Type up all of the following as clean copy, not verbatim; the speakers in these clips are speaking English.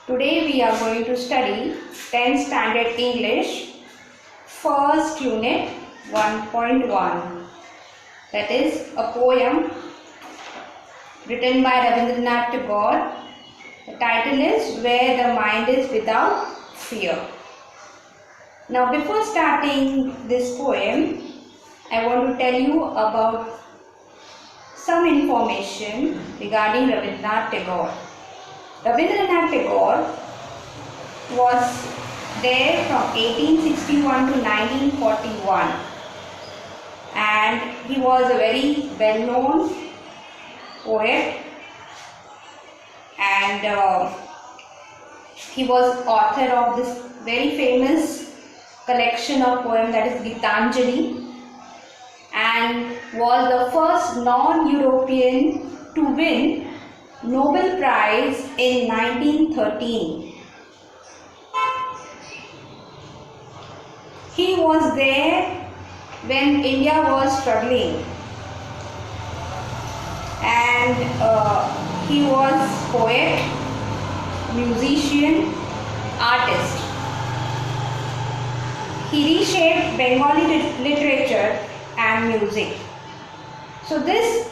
Today we are going to study 10th Standard English, first unit 1.1. That is a poem written by Rabindranath Tagore. The title is Where the Mind is Without Fear. Now before starting this poem, I want to tell you about some information regarding Rabindranath Tagore. Rabindranath Tagore was there from 1861 to 1941, and he was a very well-known poet, and he was author of this very famous collection of poems, that is Gitanjali, and was the first non-European to win Nobel Prize in 1913. He was there when India was struggling, and he was poet, musician, artist. He reshaped Bengali literature and music. So this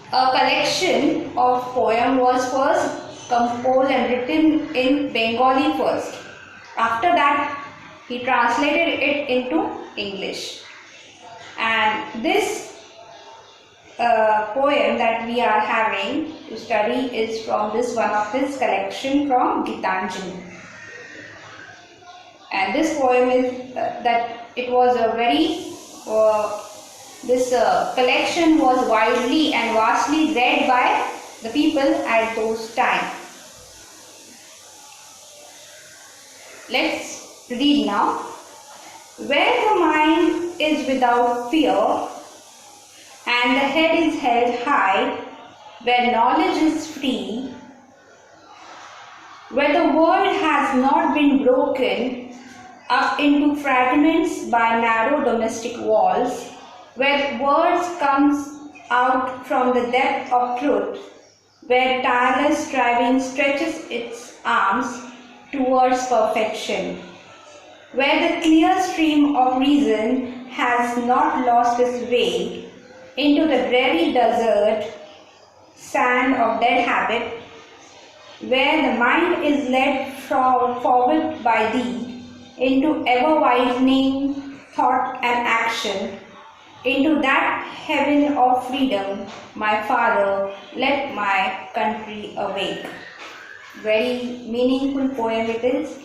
collection of poem was first composed and written in Bengali first. After that, he translated it into English. And this poem that we are having to study is from this one of his collection from Gitanjali. And this poem is that it was a very this collection was widely and vastly read by the people at those times. Let's read now. Where the mind is without fear and the head is held high, where knowledge is free, where the world has not been broken up into fragments by narrow domestic walls, where words comes out from the depth of truth, where tireless striving stretches its arms towards perfection, where the clear stream of reason has not lost its way into the dreary desert sand of dead habit, where the mind is led forward by thee into ever-widening thought and action, into that heaven of freedom, my Father, let my country awake. Very meaningful poem it is.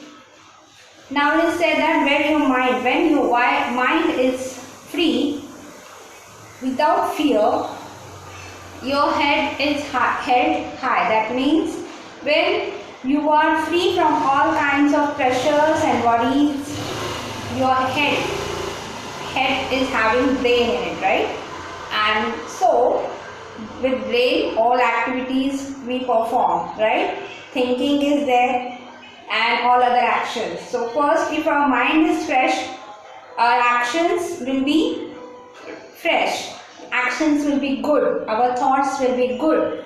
Now it is said that when your mind is free, without fear, your head is held high. That means when you are free from all kinds of pressures and worries, your head is having brain in it, right? And so with brain all activities we perform, right? Thinking is there and all other actions. So first, if our mind is fresh, our actions will be fresh, actions will be good, our thoughts will be good,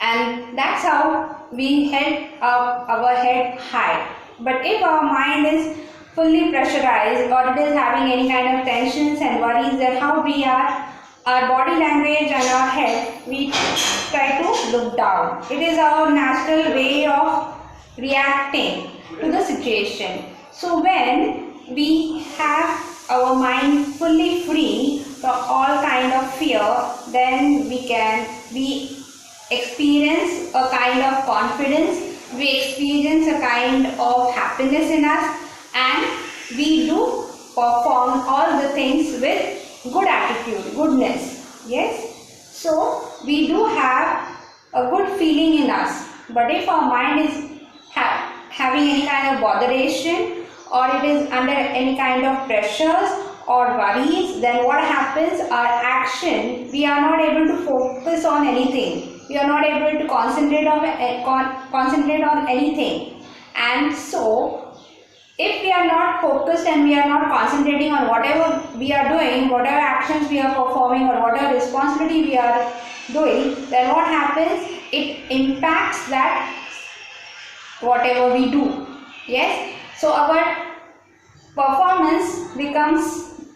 and that's how we held up our head high. But if our mind is fully pressurized or it is having any kind of tensions and worries, then how we are, our body language and our head, we try to look down. It is our natural way of reacting to the situation. So when we have our mind fully free from all kind of fear, then we experience a kind of confidence, we experience a kind of happiness in us, and we do perform all the things with good attitude, goodness. Yes, so we do have a good feeling in us. But if our mind is having any kind of botheration, or it is under any kind of pressures or worries, then what happens? Our action, we are not able to focus on anything. We are not able to concentrate on anything. And so if we are not focused and we are not concentrating on whatever we are doing, whatever actions we are performing, or whatever responsibility we are doing, then what happens? It impacts that whatever we do. Yes, so our performance becomes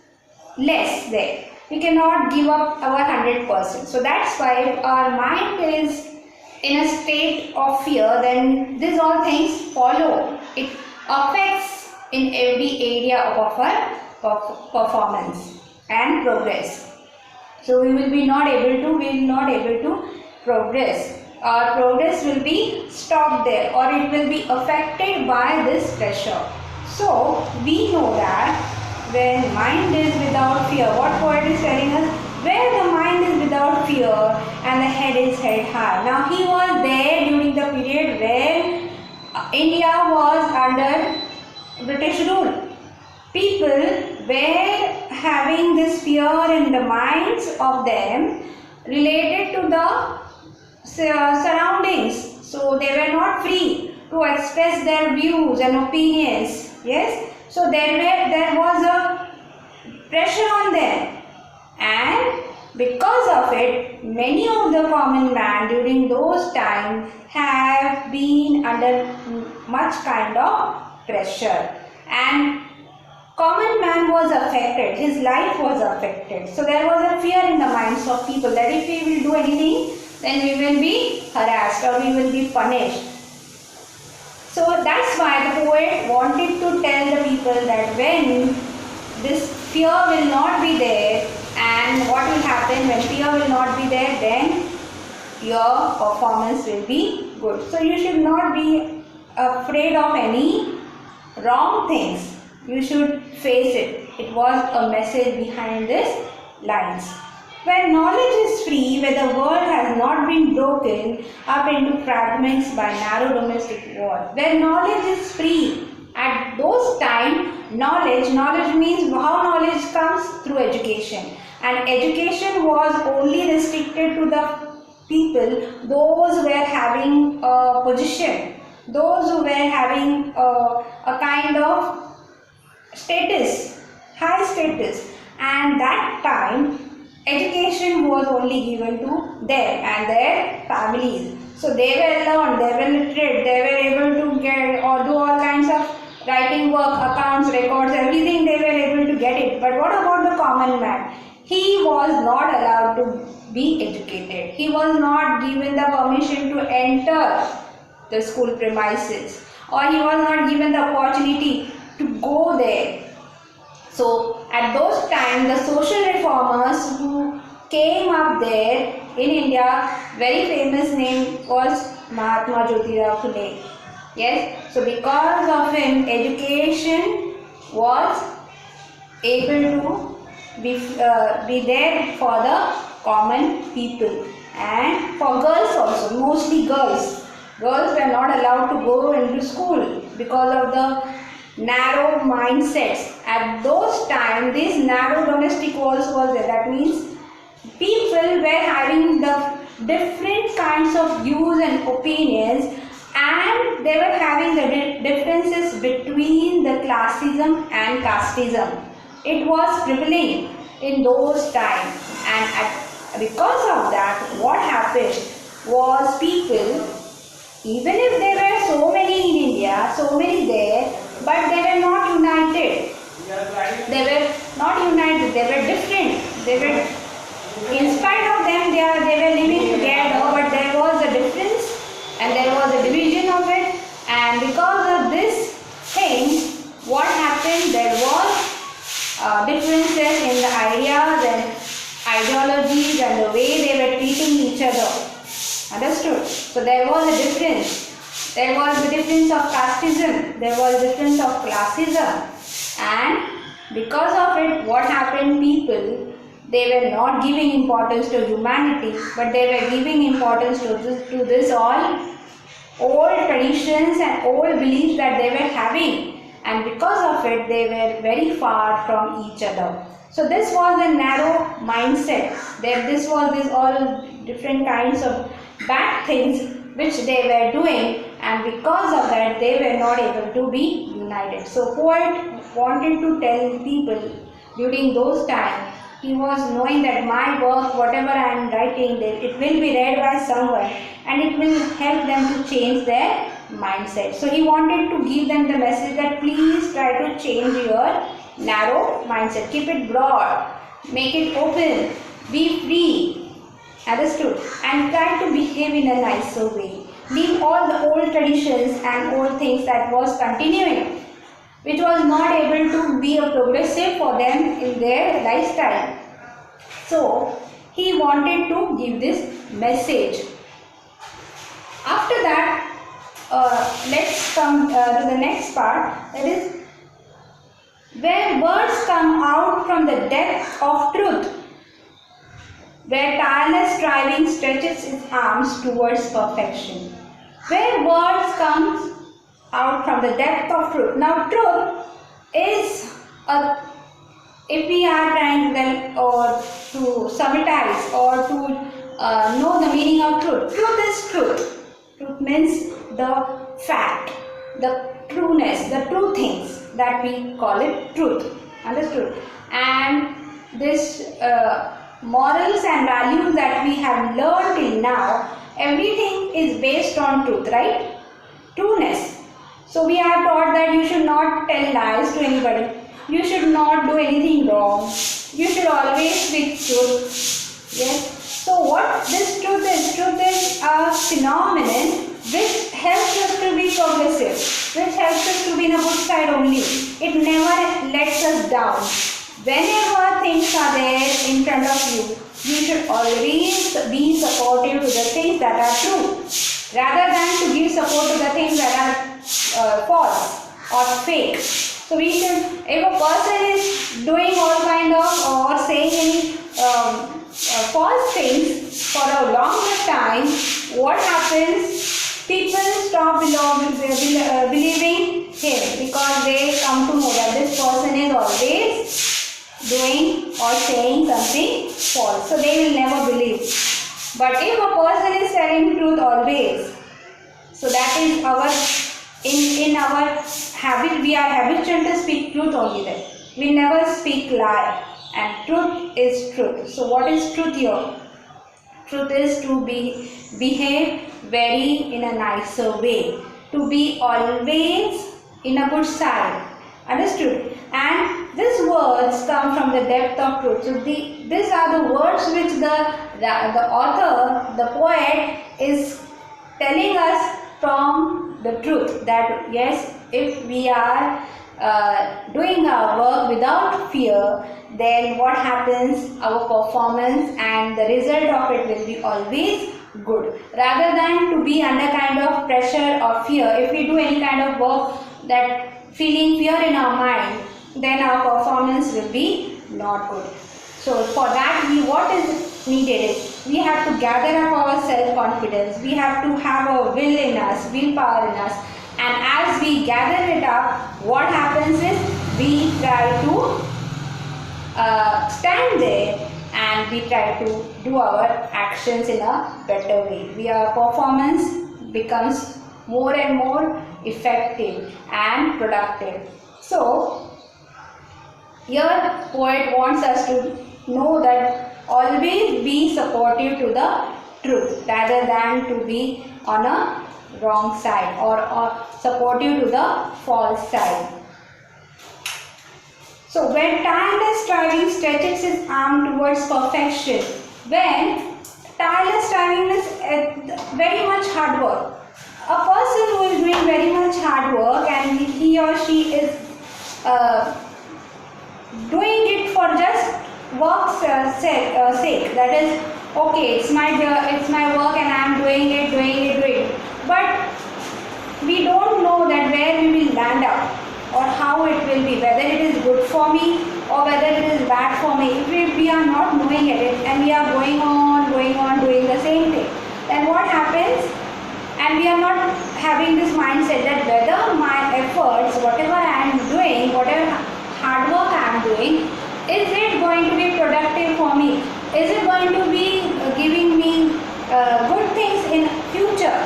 less there. We cannot give up our 100%. So that's why if our mind is in a state of fear, then these all things follow. It affects in every area of our performance and progress. So we will not able to progress. Our progress will be stopped there, or it will be affected by this pressure. So we know that when mind is without fear, what poet is telling us? Where the mind is without fear and the head is held high. Now he was there during the period when India was under British rule. People were having this fear in the minds of them related to the surroundings. So they were not free to express their views and opinions. Yes. So there was a pressure on them, and because of it, many of the common man during those times have been under much kind of pressure, and common man was affected, his life was affected. So there was a fear in the minds of people that if we will do anything, then we will be harassed or we will be punished. So that's why the poet wanted to tell the people that when this fear will not be there, and what will happen when fear will not be there, then your performance will be good. So you should not be afraid of any wrong things. You should face it. It was a message behind these lines. Where knowledge is free, where the world has not been broken up into fragments by narrow domestic walls. Where knowledge is free, at those times, knowledge means how knowledge comes through education. And education was only restricted to the people, those who were having a position, those who were having a kind of status, high status. And that time, education was only given to them and their families. So they were learned, they were literate, they were able to get or do all kinds of writing work, accounts, records, everything they were able to get it. But what about the common man? He was not allowed to be educated. He was not given the permission to enter the school premises, or he was not given the opportunity to go there. So at those times, the social reformers who came up there in India, very famous name was Mahatma Jyotirao Phule. Yes, so because of him, education was able to be there for the common people, and for girls also, mostly girls. Girls were not allowed to go into school because of the narrow mindsets. At those times, these narrow domestic walls was there. That means people were having the different kinds of views and opinions, and they were having the differences between the classism and casteism. It was prevailing in those times, and because of that, what happened was people, even if there were so many in India, so many there, but they were not united. They were not united, they were different. They were, in spite of them, they were living together, but there was a difference and there was a division of it. And because of this thing, what happened? There was differences in the ideas and ideologies and the way they were treating each other. Understood? So there was a difference. There was a difference of casteism. There was a difference of classism. And because of it, what happened? People, they were not giving importance to humanity, but they were giving importance to this all old traditions and old beliefs that they were having. And because of it, they were very far from each other. So this was a narrow mindset. This was all different kinds of bad things which they were doing, and because of that, they were not able to be united. So poet wanted to tell people during those times, he was knowing that my work, whatever I am writing, it will be read by someone, and it will help them to change their mindset. So he wanted to give them the message that please try to change your narrow mindset. Keep it broad, make it open, be free. Understood? And try to behave in a nicer way. Leave all the old traditions and old things that was continuing, which was not able to be a progressive for them in their lifestyle. So he wanted to give this message. After that, let's come to the next part, that is where words come out from the depth of truth, where tireless striving stretches its arms towards perfection. Where words come out from the depth of truth. Now truth is if we are trying then or to summarize or to know the meaning of truth. Truth is truth. Truth means the fact, the trueness, the true things, that we call it truth. Understood? And this morals and values that we have learned till now, everything is based on truth, right? Trueness. So we are taught that you should not tell lies to anybody. You should not do anything wrong. You should always speak truth. Yes. So what this truth is? Truth is a phenomenon which helps us to be progressive, which helps us to be in a good side only. It never lets us down. Whenever things are there in front of you, you should always be supportive to the things that are true, rather than to give support to the things that are false or fake. So we should, if a person is doing all kind of or saying any false things for a longer time, what happens? People stop believing him, because they come to know that this person is always doing or saying something false. So they will never believe. But if a person is telling truth always, so that is our, in our habit, we are habitual to speak truth only then. We never speak lie. And truth is truth. So what is truth here? Truth is to behave very in a nicer way, to be always in a good side. Understood? And these words come from the depth of truth. So these are the words which the author, the poet, is telling us from the truth, that yes, if we are doing our work without fear, then what happens? Our performance and the result of it will be always good, rather than to be under kind of pressure or fear. If we do any kind of work that feeling fear in our mind, then our performance will be not good. So for that, what is needed is we have to gather up our self-confidence. We have to have a will in us, willpower in us. And as we gather it up, what happens is we try to stand there and we try to do our actions in a better way. Our performance becomes more and more effective and productive. So here poet wants us to know that always be supportive to the truth, rather than to be on a wrong side or supportive to the false side. So when tireless striving stretches its arm towards perfection, when tireless striving is very much hard work. A person who is doing very much hard work and he or she is doing it for just work's sake, that is, okay, it's my work and I am doing it. But we don't know that where we will land up, or how it will be, whether it is good for me or whether it is bad for me. If we are not knowing it and we are going on doing the same thing, then what happens? And we are not having this mindset that whether my efforts, whatever I am doing, whatever hard work I am doing, is it going to be productive for me? Is it going to be giving me good things in future?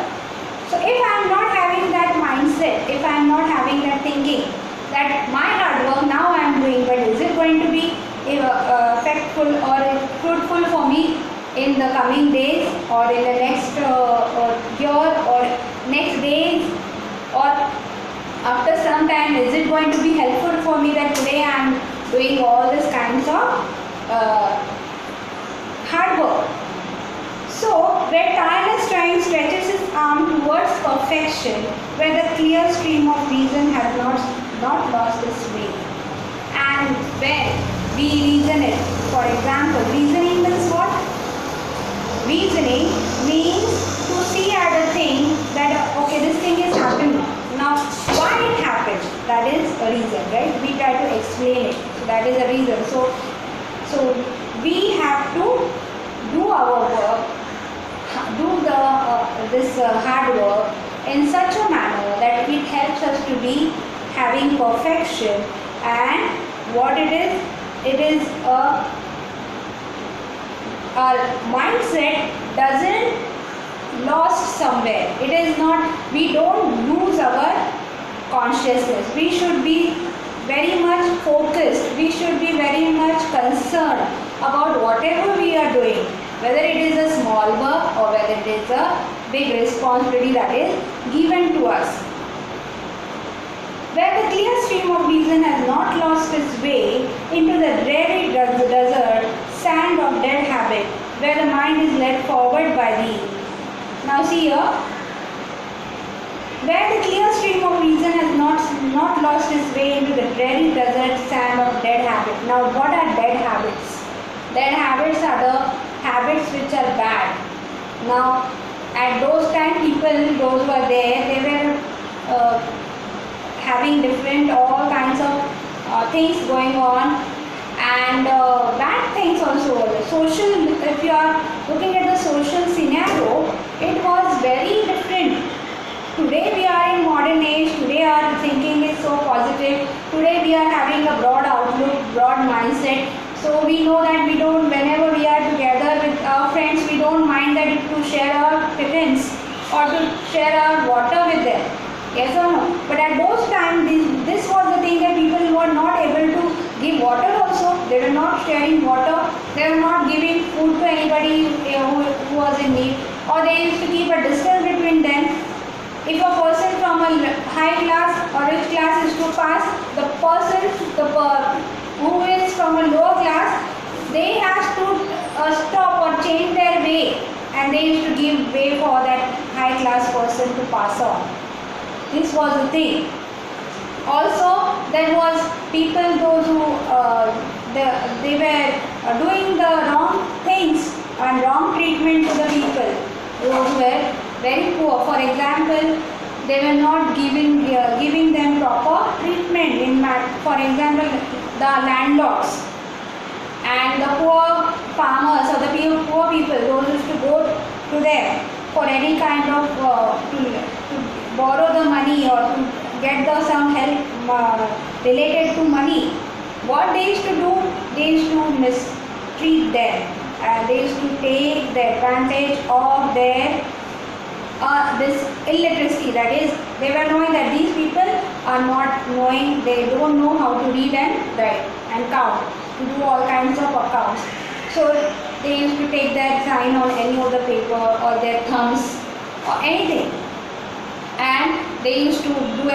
So if I am not having that mindset, if I am not having that thinking that my hard work now I am doing, but is it going to be effectful or fruitful for me in the coming days or in the next year or next days or after some time is it going to be helpful for me that today I am doing all these kinds of hard work. So, where tireless trying stretches his arm towards perfection, where the clear stream of reason has not lost its way. And when we reason it, for example, reasoning means what? Reasoning means to see at a thing that, okay, this thing is happening. Now, why it happened? That is a reason, right? We try to explain it. So, that is a reason. So we have to do our work, do this hard work in such a manner that it helps us to be having perfection. And what it is our mindset doesn't lost somewhere. It is not, we don't lose our consciousness. We should be very much focused. We should be very much concerned about whatever we are doing, whether it is a small work or whether it is a big responsibility that is given to us. Where the clear stream of reason has not lost its way into the dreary desert sand of dead habit, where the mind is led forward by thee. Now see here, where the clear stream of reason has not lost its way into the dreary desert sand of dead habit. Now what are dead habits? Dead habits are the habits which are bad. Now at those times, people, those who are there, they were having different all kinds of things going on, and bad things also. Social, if you are looking at the social scenario, it was very different. Today we are in modern age, today our thinking is so positive, today we are having a broad outlook, broad mindset. So we know that we don't, whenever we are together with our friends, we don't mind that to share our tiffins or to share our water with them. Yes or no? But at those times, this was the thing that people were not able to give water also. They were not sharing water. They were not giving food to anybody who was in need. Or they used to keep a distance between them. If a person from a high class or rich class is to pass, the person who is from a lower class, they have to stop or change their way, and they used to give way for that high class person to pass on. This was the thing. Also, there was people, those who they were doing the wrong things and wrong treatment to the people. Those were very poor. For example, they were not giving them proper treatment. For example, the landlords and the poor farmers or the poor people, those used to go to them for any kind of to borrow the money or to get some help related to money. What they used to do, they used to mistreat them, and they used to take the advantage of their this illiteracy. That is, they were knowing that these people are not knowing, they don't know how to read and write and count, to do all kinds of accounts. So they used to take their sign on any of the paper or their thumbs or anything, and they used to do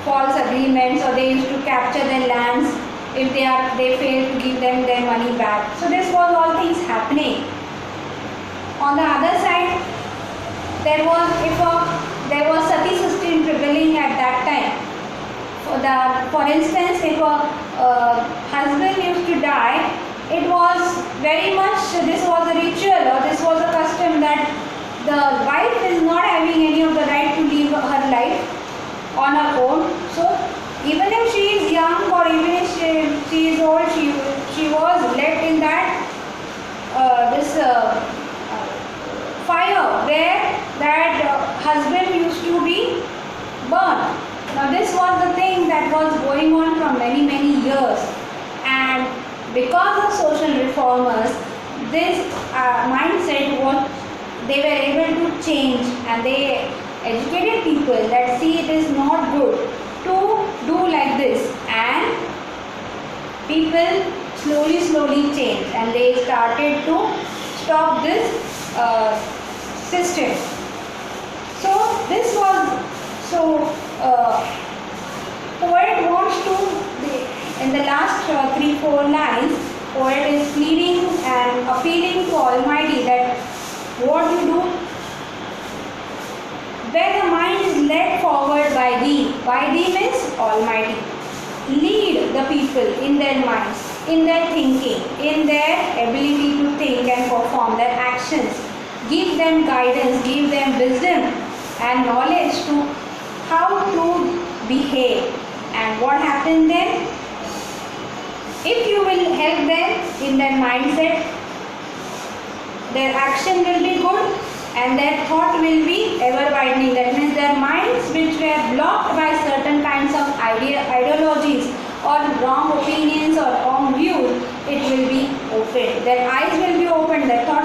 false agreements, or they used to capture their lands if they fail to give them their money back. So this was all things happening. On the other side, there was sati system prevailing at that time. For instance, if a husband used to die, it was very much, this was a ritual or this was a custom that the wife is not having any of the right to live her life on her own. So even if she is young or even if she is old, she was left in that this fire where that husband used to be burned. Now this was the thing that was going on for many years, and because of social reformers, this mindset was, they were able to change, and they educated people that see it is not good to do like this, and people slowly changed and they started to stop this system. So this was poet wants to, in the last 3-4 lines, poet is pleading and appealing to Almighty that what you do, where the mind is led forward by thee means Almighty. Lead the people in their minds, in their thinking, in their ability to think and perform their actions. Give them guidance, give them wisdom and knowledge to how to behave. And what happens then? If you will help them in their mindset, their action will be good and their thought will be ever widening. That means their minds which were blocked by certain kinds of ideologies or wrong opinions or wrong views, it will be opened. Their eyes will be opened, their thought